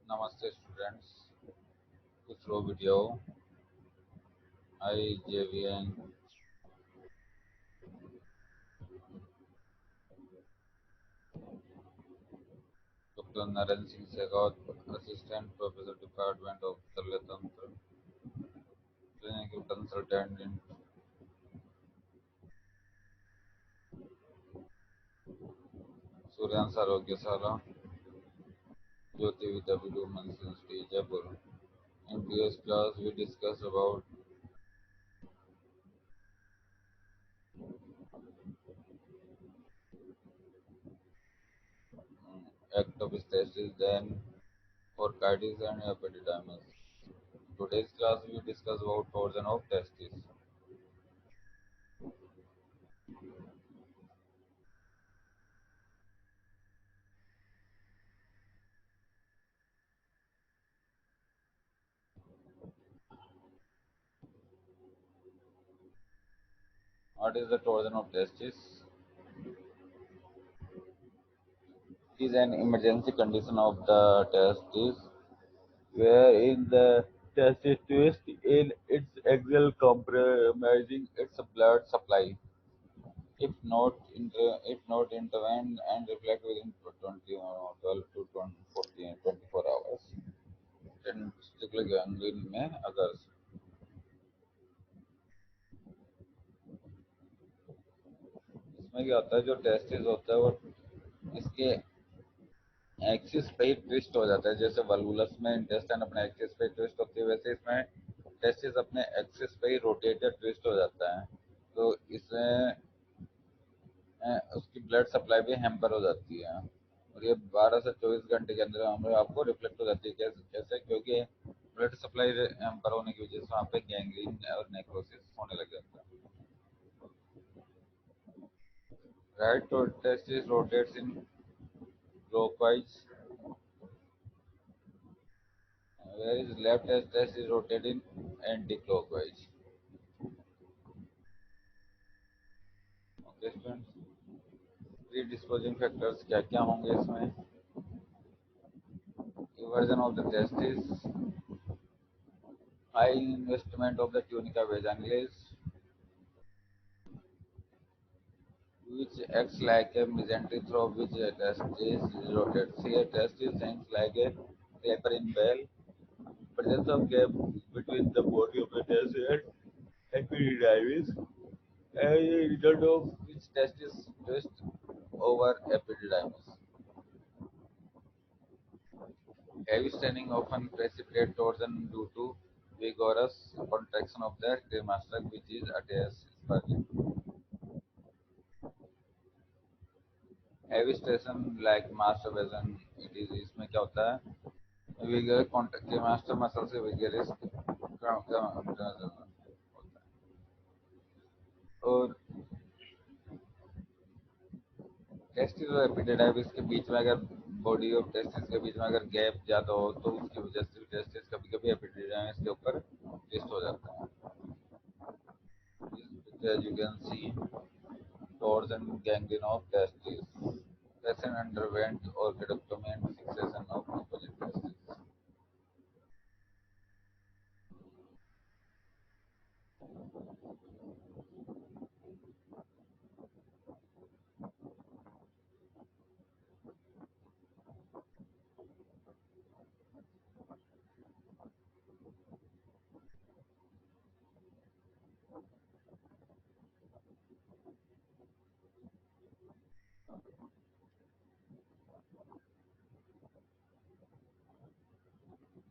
Namaste students. To throw video, I JVN Dr. Naren Singh Segaut, Assistant Professor Department of Talatantra, Clinical Consultant in Suryan Sarogya Jyoti Vidya Women's Institute, Jaipur. In previous class, we discussed about ectopistasis, then orchitis and epididymis. Today's class, we discuss about torsion of testis. What is the torsion of testis? Is an emergency condition of the testis wherein the testis twist in its axial, compromising its blood supply. If not intervened and reflect within 20 or 12 to 20, 14, 24 hours, then testicular gangrene में अगर इसमें क्या होता है जो testis होता है वो इसके एक्सिस पे ही ट्विस्ट हो जाता है जैसे वल्वुलस में इंटेस्टाइन अपने एक्सिस पे ट्विस्ट होती है वैसे इसमें टेस्टिस अपने एक्सिस पे ही रोटेट या ट्विस्ट हो जाता है तो इसमें उसकी ब्लड सप्लाई भी हैम्पर हो जाती है और ये 12 से 24 घंटे के अंदर हमें आपको रिफ्लेक्ट हो जाती है कैसे कैसे क्योंकि ब्लड सप्लाई हैम्पर होने की वजह से वहाँ पे गैंग्रीन और नेक्रोसिस होने लग जाता है right testis rotates in clockwise whereas left testis is rotated in anti-clockwise. Okay students, predisposing factors क्या क्या होंगे इसमें eversion of the testis, high investment of the tunica vaginalis, which acts like a mesentery through which a testis rotates. Here, testis acts like a clapper in bell. Presence of gap between the body of the testis and epididymis, as a result of which testis twist over epididymis. Heavy staining often precipitate torsion due to vigorous contraction of the cremaster, which is attached sperm. Heavy station like masturbation, it is इसमें क्या होता है vigour contact master muscle से vigorous होता है और testis और epididymis के बीच में अगर बॉडी और टेस्टिस के बीच में अगर गैप ज़्यादा हो तो उसकी वजह से टेस्टिस कभी कभी एपिडिडाइमिस के ऊपर ट्विस्ट हो जाता है as you can see torsion gangrene of testis. Patient underwent orchidectomy and fixation of opposite testis.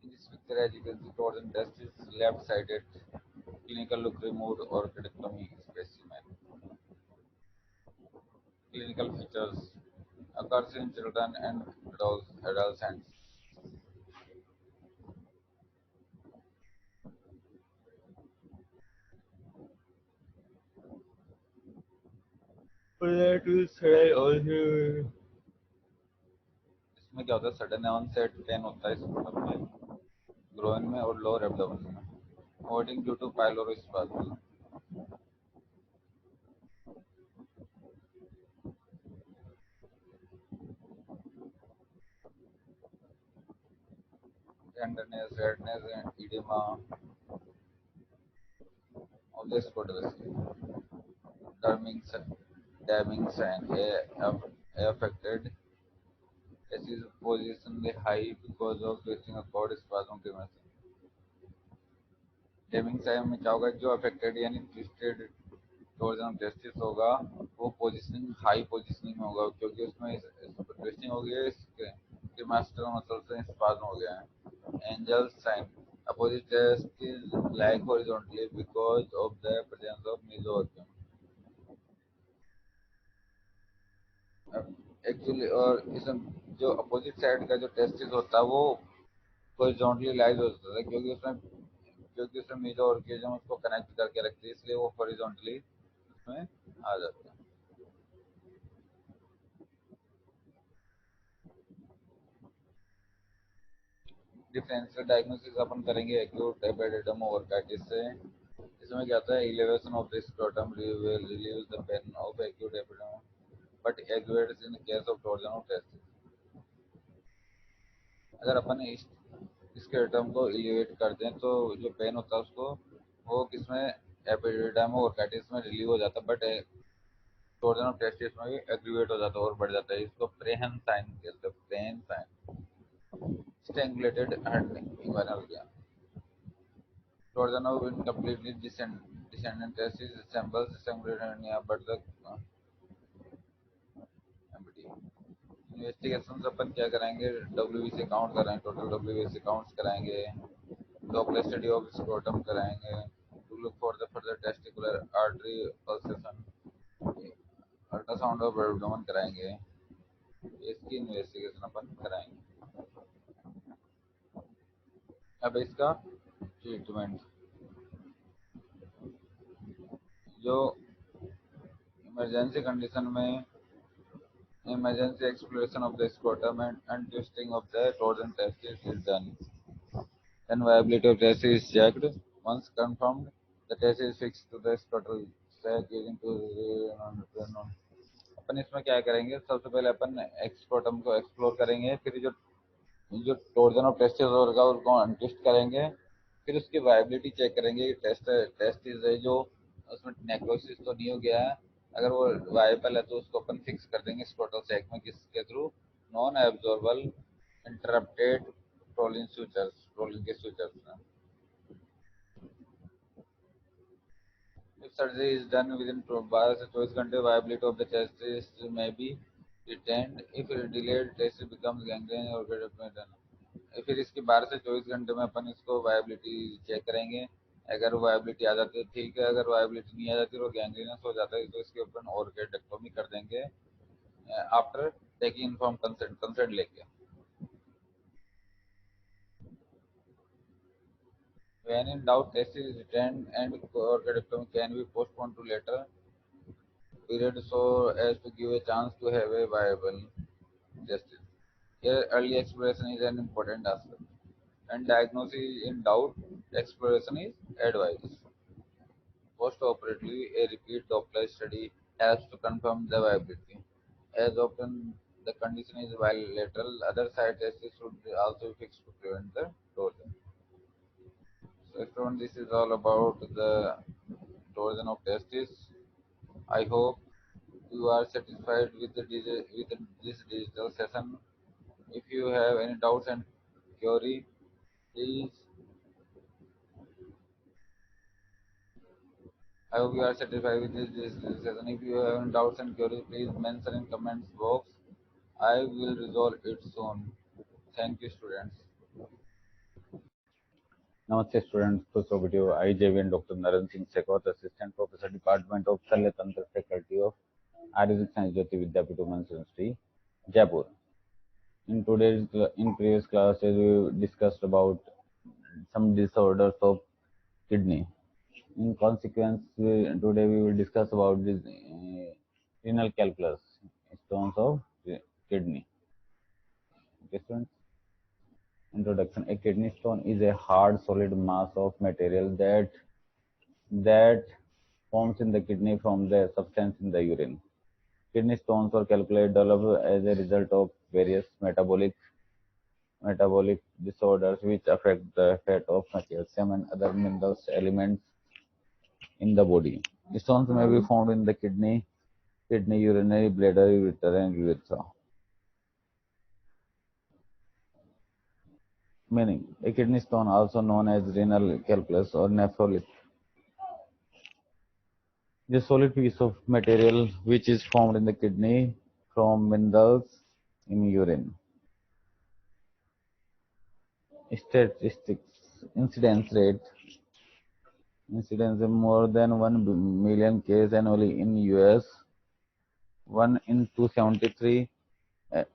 In this picture, as you can see, torsion testis left-sided, clinical look removed orchidectomy specimen. Clinical features occurs in children and adolescents. That will say also इसमें क्या होता है sudden onset pen होता है sputum में groin में और lower abdomen में vomiting due to pylorospasm tenderness, redness, and edema of the scrotal Damning sign. Damning sign. A affected S is positionally high because of twisting a cord spasm tremors. डेमिंग साइम में क्या होगा, जो affected यानी twisted torsion testis होगा वो positioning high positioning में होगा, क्योंकि उसमें ट्विस्टिंग हो गई है, इसके मास्टर मसल से स्पाज्म हो गया है. Angell sign. Opposite test is like horizontally because of the presence of mesorchium. Actually और इस जो अपोजिट साइड का जो टेस्टिस होता है वो हॉरिजॉन्टली लाइज होता है, क्योंकि उसमें मेजो ऑर्गेजम उसको कनेक्ट करके रखती है, इसलिए वो हॉरिजॉन्टली उसमें आ जाता है. डिफरेंशियल डायग्नोसिस अपन करेंगे एक्यूट एपिडिडम ओवरकाइटिस से. इसमें क्या होता है, elevation of the scrotum relieves the pain of acute epididymitis but aggravates in case of torsion of testis. अगर अपन इस स्क्रोटम को इलिवेट कर दें तो जो पेन होता है उसको वो किसमें एपिडिडम ओवरकाइटिस में रिलीव हो जाता है, बट टॉर्जन ऑफ टेस्टिस में भी एग्रीवेट हो जाता है और बढ़ जाता है. इसको प्रेहन साइन कहते हैं. प्रेहन sign. strangulated and inguinal. Torsion of incompletely descendant testis resembles strangulated hernia, but the empty. Investigation अपन क्या कराएंगे, डब्ल्यूबीसी काउंट कराएंगे, टोटल डब्ल्यूबीसी काउंट्स कराएंगे, डॉपलर स्टडी ऑफ स्क्रोटम कराएंगे, to look for the further testicular artery pulsation, ultrasound of abdomen कराएंगे. इसकी investigation अपन कराएंगे. अब इसका ट्रीटमेंट, जो इमरजेंसी कंडीशन में emergency exploration of the scrotum and untwisting of the torsion testis is done. Then viability of testis is checked. Once confirmed, the testis is fixed to the scrotal sac using to अपन इसमें क्या करेंगे, सबसे पहले अपन एक्सक्रोटम को explore करेंगे, फिर जो जो टोर्जन ऑफ टेस्टिस होगा उसको अनट्विस्ट करेंगे, फिर उसकी वायबिलिटी चेक करेंगे कि टेस्टिस है जो उसमें नेक्रोसिस तो नहीं हो गया है. अगर वो वायबल है तो उसको अपन फिक्स कर देंगे स्क्रोटल सैक में, किसके through, non absorbable interrupted proline के सूचर्स में. If surgery is done within 12 से 24 घंटे, viability of the testis may be retained. If delayed, testis becomes gangrene or get done. फिर इसके 12 से 24 घंटे में अपन इसको वायबिलिटी चेक करेंगे. अगर वायबिलिटी आ जाती है ठीक है, अगर वायबिलिटी नहीं आ जाती तो गैंग्रीनस हो जाता है, तो इसके अपन ऑर्गेडेक्टोमी कर देंगे आफ्टर टेकिंग इन्फॉर्म कंसेंट लेके. When in doubt, test is retained and orchidectomy can be postponed to later period so as to give a chance to have a viable justice. Here, early exploration is an important aspect. When diagnosis is in doubt, exploration is advised. Post-operatively, a repeat Doppler study helps to confirm the viability. As often the condition is bilateral, other side tests should also be fixed to prevent the torsion. So, everyone, this is all about the torsion of testis. I hope you are satisfied with this digital session. If you have any doubts and query, please. I hope you are satisfied with this digital session. If you have any doubts and queries, please mention in comments box. I will resolve it soon. Thank you, students. Namaste students, खुश video. I JVN Dr. Naran Singh Shekhawat, Assistant Professor, Department of Shalya Tantra, Faculty of Ayurvedic Science, Jyoti Vidyapith Women's University, Jaipur. In previous classes, we discussed about some disorders of kidney. In consequence, today we will discuss about this renal calculus, stones of kidney. Okay, students. Introduction. A kidney stone is a hard, solid mass of material that forms in the kidney from the substance in the urine. Kidney stones or calculi develop as a result of various metabolic metabolic disorders which affect the fat of calcium and other minerals elements in the body. Stones may be found in the kidney, urinary bladder, ureter, and urethra. Meaning, a kidney stone, also known as renal calculus or nephrolith, is a solid piece of material which is formed in the kidney from minerals in urine. Statistics: incidence of more than 1 million cases annually in US, 1 in 273,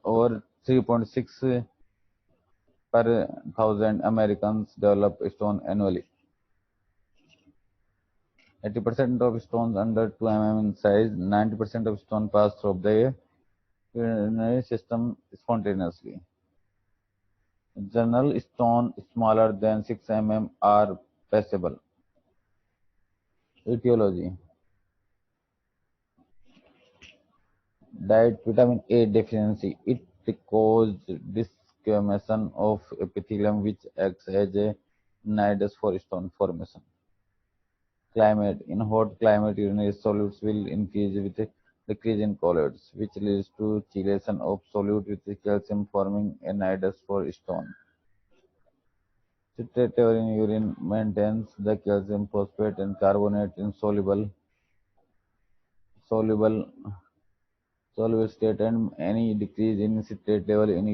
over 3.6 per thousand Americans develop stone annually. 80% of stones under 2 mm in size, 90% of stone pass through the urinary system spontaneously. General stone smaller than 6 mm are passable. Etiology: diet: vitamin A deficiency. It causes desquamation of epithelium which acts as a nidus for stone formation. Climate: in hot climate, urinary solutes will increase with decrease in colloids, which leads to chelation of solute with calcium forming a nidus for stone. Citrate in urine maintains the calcium phosphate and carbonate in soluble soluble state, and any decrease in citrate level in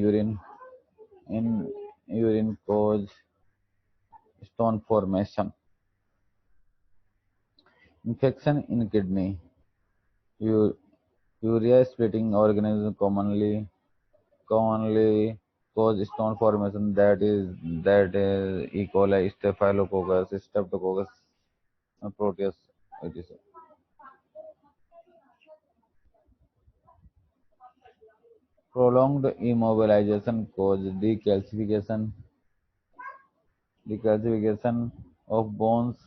urine cause stone formation. Infection in kidney. U- Urea splitting organisms commonly cause stone formation, that is E. coli, Staphylococcus, Streptococcus, Proteus, etc. Prolonged immobilization causes decalcification of bones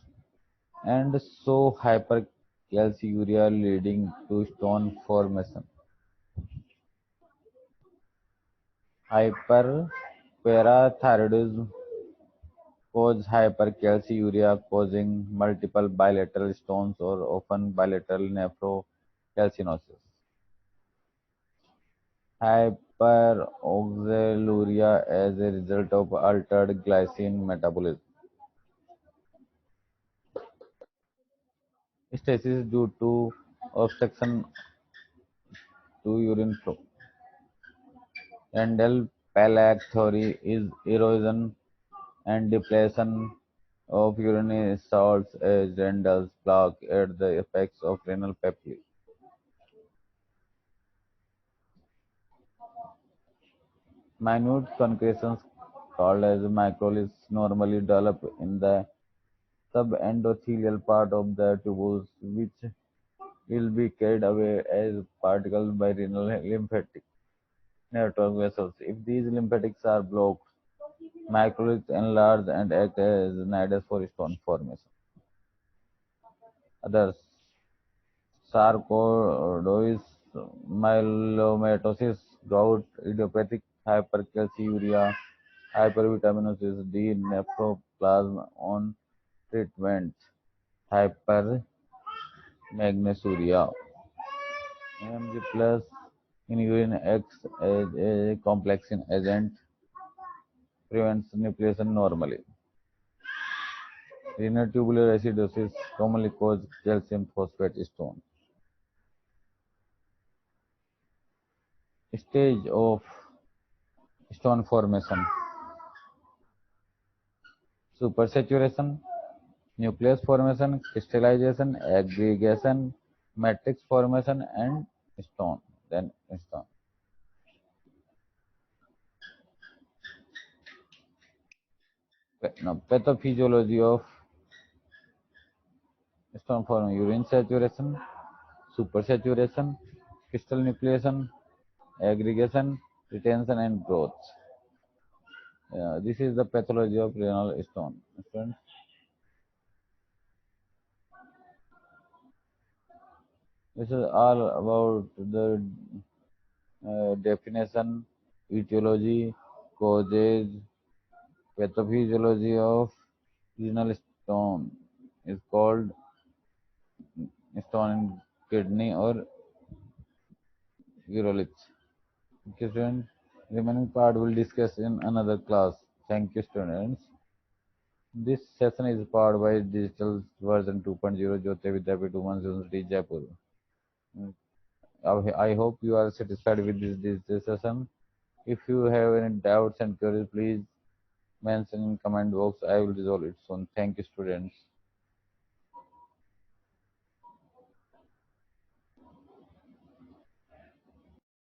and so hypercalciuria leading to stone formation. Hyperparathyroidism causes hypercalciuria, causing multiple bilateral stones or often bilateral nephrocalcinosis. Hyperoxaluria as a result of altered glycine metabolism. Stasis due to obstruction to urine flow. Randall-Pallach theory is erosion and depletion of urinary salts as Randall's block at the apex of renal papilla. Minute concretions called as microliths normally develop in the subendothelial part of the tubules, which will be carried away as particles by renal lymphatic network vessels. If these lymphatics are blocked, microliths enlarge and act as nidus for stone formation. Others: sarcoidosis, myelomatosis, gout, idiopathic hypercalciuria, hypervitaminosis D, nephroplasm on treatment, hypermagnesuria. AMG plus in urine acts as a complexing agent, prevents nucleation normally. Renal tubular acidosis commonly causes calcium phosphate stone. Stage of stone formation: supersaturation, nucleus formation, crystallization, aggregation, matrix formation, and stone. Then stone. Now, pathophysiology of stone formation: urine saturation, supersaturation, crystal nucleation, aggregation, retention, and growth. This is the pathology of renal stone. Students, this is all about the definition, etiology, causes. Pathophysiology of renal stone is called stone in kidney or urolith. Okay, students. Remaining part we'll discuss in another class. Thank you, students. This session is powered by digital version 2.0 Jyote Vidyapeeth Women's University Jaipur. I hope you are satisfied with this session. If you have any doubts and queries, please mention in comment box. I will resolve it soon. Thank you, students.